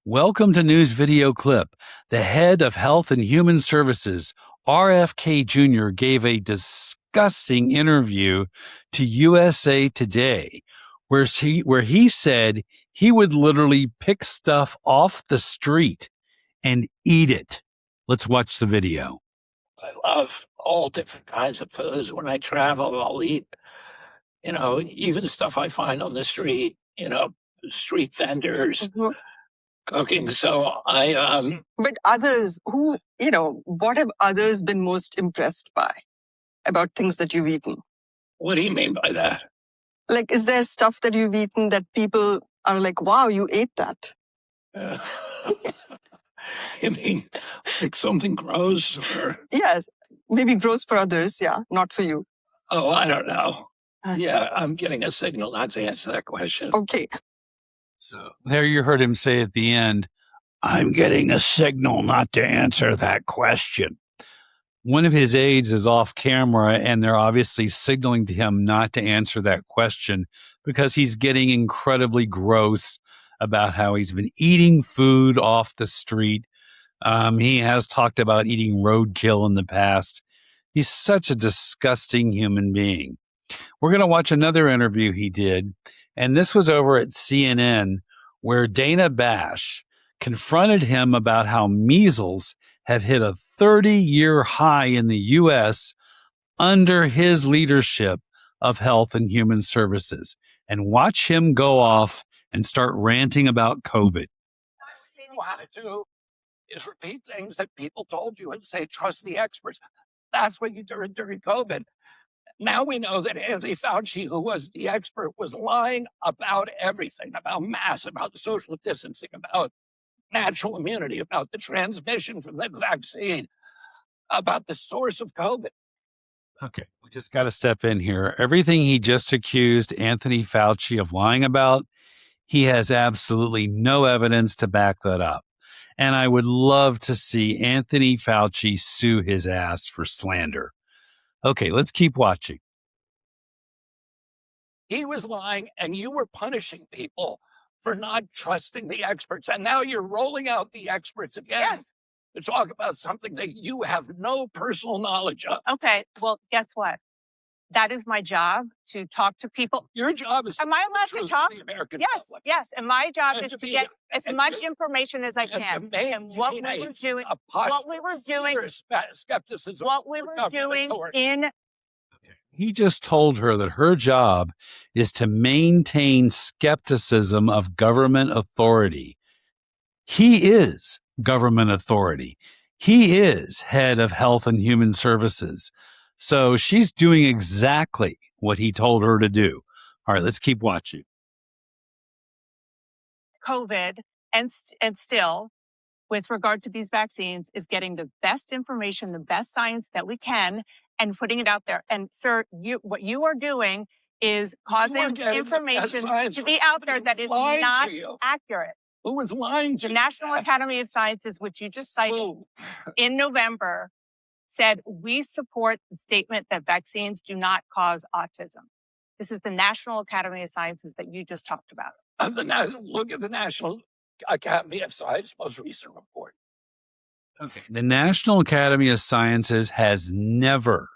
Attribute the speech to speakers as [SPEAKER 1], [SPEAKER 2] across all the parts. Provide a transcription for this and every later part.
[SPEAKER 1] Welcome to News Video Clip. The head of Health and Human Services, RFK Jr., gave a disgusting interview to USA Today where he said he would literally pick stuff off the street and eat it. Let's watch the video.
[SPEAKER 2] I love all different kinds of foods. When I travel, I'll eat, even stuff I find on the street, street vendors cooking. So
[SPEAKER 3] But others what have others been most impressed by about things that you've eaten?
[SPEAKER 2] what do you mean by that?
[SPEAKER 3] Like, is there stuff that you've eaten that people are like, wow, you ate that?
[SPEAKER 2] You mean like something gross or?
[SPEAKER 3] Yes, maybe gross for others, yeah, not for you.
[SPEAKER 2] Oh, I don't know. Yeah, I'm getting a signal not to answer that question.
[SPEAKER 3] Okay.
[SPEAKER 1] So there you heard him say at the end, I'm getting a signal not to answer that question. One of his aides is off camera, and they're obviously signaling to him not to answer that question because he's getting incredibly gross about how he's been eating food off the street. He has talked about eating roadkill in the past. He's such a disgusting human being. We're going to watch another interview he did, and this was over at CNN, where Dana Bash confronted him about how measles have hit a 30-year high in the U.S. under his leadership of Health and Human Services. And watch him go off and start ranting about COVID.
[SPEAKER 2] What you want to do is repeat things that people told you and say, trust the experts. That's what you did during COVID. Now we know that Anthony Fauci, who was the expert, was lying about everything, about masks, about social distancing, about natural immunity, about the transmission from the vaccine, about the source of COVID.
[SPEAKER 1] Okay, we just got to step in here. Everything he just accused Anthony Fauci of lying about, he has absolutely no evidence to back that up. And I would love to see Anthony Fauci sue his ass for slander. Okay, let's keep watching.
[SPEAKER 2] He was lying, and you were punishing people for not trusting the experts. And now you're rolling out the experts again to talk about something that you have no personal knowledge of.
[SPEAKER 4] Okay, well, guess what? That is my job, to talk to people.
[SPEAKER 2] Your job is
[SPEAKER 4] Am I allowed to talk?
[SPEAKER 2] the American
[SPEAKER 4] Yes,
[SPEAKER 2] public.
[SPEAKER 4] yes. And my job
[SPEAKER 2] And
[SPEAKER 4] is
[SPEAKER 2] to
[SPEAKER 4] to
[SPEAKER 2] be-
[SPEAKER 4] get as
[SPEAKER 2] and
[SPEAKER 4] much
[SPEAKER 2] to-
[SPEAKER 4] information as I can. And what we were doing,
[SPEAKER 2] skepticism.
[SPEAKER 4] what we were doing in
[SPEAKER 1] He just told her that her job is to maintain skepticism of government authority. He is government authority. He is head of Health and Human Services. So she's doing exactly what he told her to do. All right, let's keep watching.
[SPEAKER 4] COVID and still, with regard to these vaccines, is getting the best information, the best science that we can, and putting it out there. And sir, what you are doing is causing information to be out there that is not accurate.
[SPEAKER 2] Who was lying to
[SPEAKER 4] The National Academy of Sciences, which you just cited in November, said we support the statement that vaccines do not cause autism. This is the National Academy of Sciences that you just talked about.
[SPEAKER 2] Look at the National Academy of Science most recent report.
[SPEAKER 1] Okay. The National Academy of Sciences has never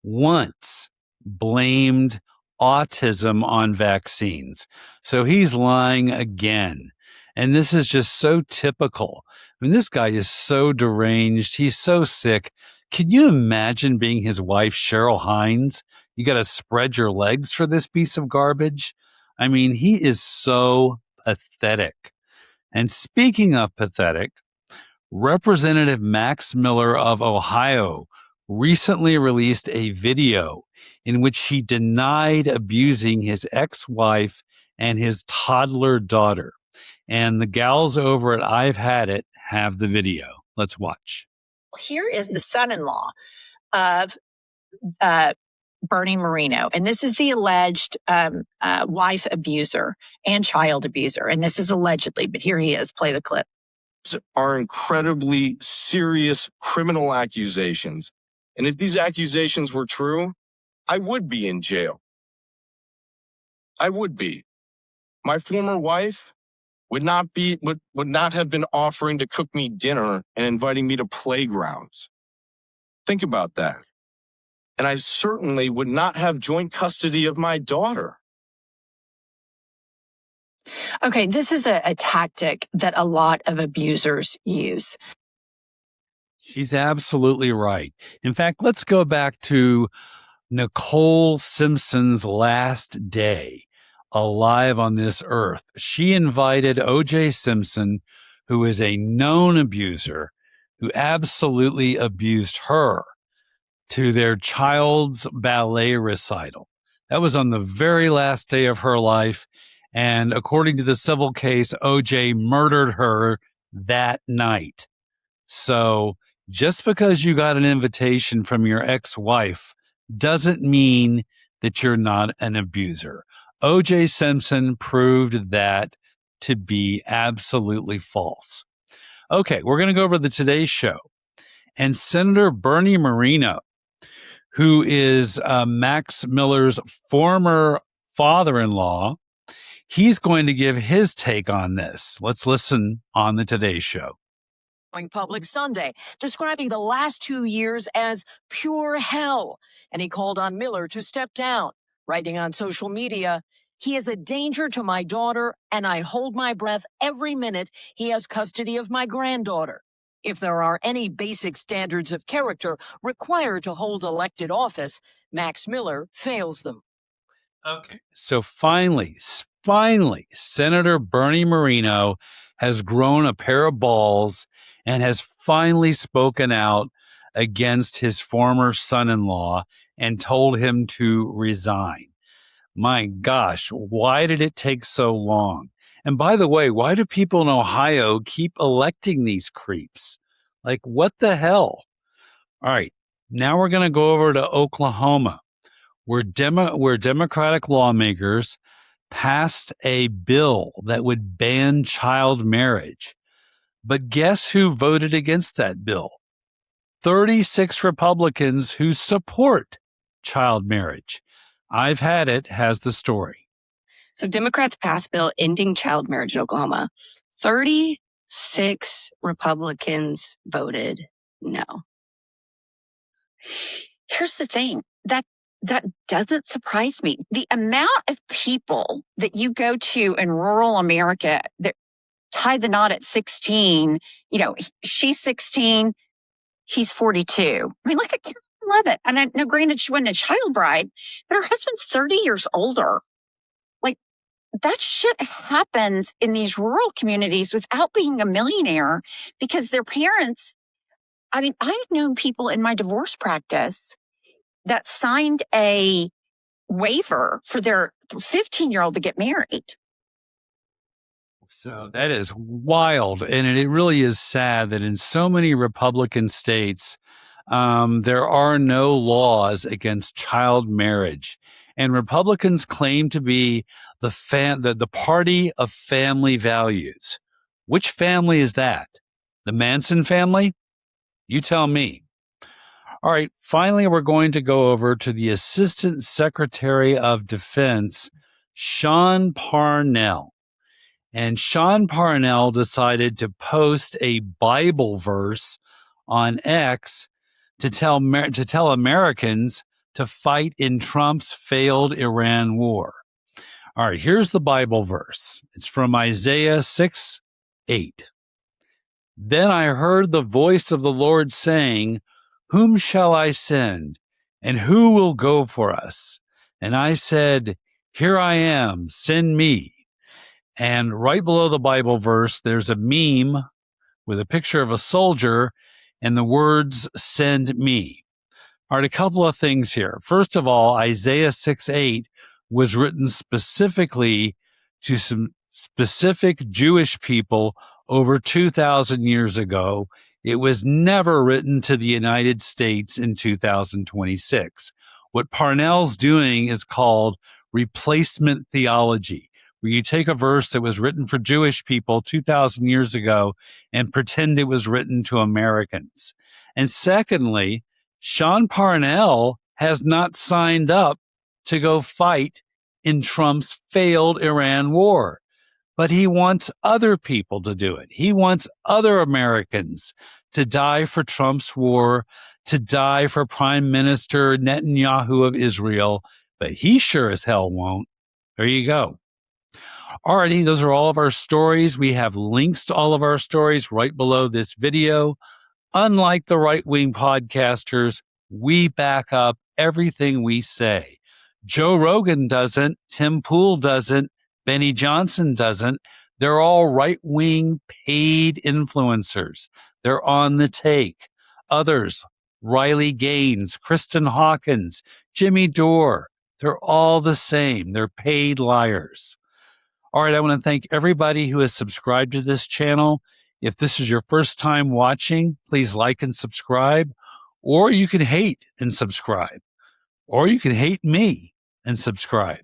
[SPEAKER 1] once blamed autism on vaccines. So he's lying again. And this is just so typical. I mean, this guy is so deranged. He's so sick. Can you imagine being his wife, Cheryl Hines? You got to spread your legs for this piece of garbage. I mean, he is so pathetic. And speaking of pathetic, Representative Max Miller of Ohio recently released a video in which he denied abusing his ex-wife and his toddler daughter. And the gals over at I've Had It have the video. Let's watch.
[SPEAKER 5] Here is the son-in-law of Bernie Moreno, and this is the alleged wife abuser and child abuser. And this is allegedly, but here he is. Play the clip.
[SPEAKER 6] Are incredibly serious criminal accusations. And if these accusations were true, I would be in jail. I would be. My former wife would not have been offering to cook me dinner and inviting me to playgrounds. Think about that. And I certainly would not have joint custody of my daughter.
[SPEAKER 5] Okay, this is a tactic that a lot of abusers use.
[SPEAKER 1] She's absolutely right. In fact, let's go back to Nicole Simpson's last day alive on this earth. She invited O.J. Simpson, who is a known abuser, who absolutely abused her, to their child's ballet recital. That was on the very last day of her life. And according to the civil case, O.J. murdered her that night. So just because you got an invitation from your ex-wife doesn't mean that you're not an abuser. O.J. Simpson proved that to be absolutely false. Okay, we're going to go over the Today Show. And Senator Bernie Moreno, who is Max Miller's former father-in-law, he's going to give his take on this. Let's listen on the Today Show.
[SPEAKER 7] Public Sunday, describing the last 2 years as pure hell, and he called on Miller to step down, writing on social media, "He is a danger to my daughter, and I hold my breath every minute he has custody of my granddaughter. If there are any basic standards of character required to hold elected office, Max Miller fails them."
[SPEAKER 1] Okay. So finally, Senator Bernie Moreno has grown a pair of balls and has finally spoken out against his former son-in-law and told him to resign. My gosh, why did it take so long? And by the way, why do people in Ohio keep electing these creeps? Like, what the hell? All right, now we're going to go over to Oklahoma, where Democratic lawmakers passed a bill that would ban child marriage. But guess who voted against that bill? 36 Republicans who support child marriage. I've Had It has the story.
[SPEAKER 8] So Democrats passed bill ending child marriage in Oklahoma. 36 Republicans voted no. Here's the thing, that doesn't surprise me. The amount of people that you go to in rural America that tie the knot at 16, she's 16, he's 42. I mean, look at Karen Levitt. And I know, granted, she wasn't a child bride, but her husband's 30 years older. Like, that shit happens in these rural communities without being a millionaire because their parents, I mean, I've known people in my divorce practice that signed a waiver for their 15-year-old to get married.
[SPEAKER 1] So that is wild. And it really is sad that in so many Republican states, there are no laws against child marriage. And Republicans claim to be the party of family values. Which family is that? The Manson family? You tell me. All right, finally, we're going to go over to the Assistant Secretary of Defense, Sean Parnell. And Sean Parnell decided to post a Bible verse on X to tell Americans to fight in Trump's failed Iran war. All right, here's the Bible verse. It's from Isaiah 6:8. Then I heard the voice of the Lord saying, "Whom shall I send? And who will go for us?" And I said, "Here I am, send me." And right below the Bible verse, there's a meme with a picture of a soldier and the words, "Send me." All right, a couple of things here. First of all, Isaiah 6:8 was written specifically to some specific Jewish people over 2,000 years ago. It was never written to the United States in 2026. What Parnell's doing is called replacement theology, where you take a verse that was written for Jewish people 2,000 years ago and pretend it was written to Americans. And secondly, Sean Parnell has not signed up to go fight in Trump's failed Iran war. but he wants other people to do it. He wants other Americans to die for Trump's war, to die for Prime Minister Netanyahu of Israel, but he sure as hell won't. There you go. Alrighty, those are all of our stories. We have links to all of our stories right below this video. Unlike the right-wing podcasters, we back up everything we say. Joe Rogan doesn't, Tim Pool doesn't, Benny Johnson doesn't. They're all right-wing paid influencers. They're on the take. Others, Riley Gaines, Kristen Hawkins, Jimmy Dore, they're all the same. They're paid liars. All right, I want to thank everybody who has subscribed to this channel. If this is your first time watching, please like and subscribe, or you can hate and subscribe, or you can hate me and subscribe.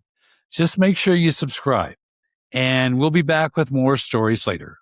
[SPEAKER 1] Just make sure you subscribe, and we'll be back with more stories later.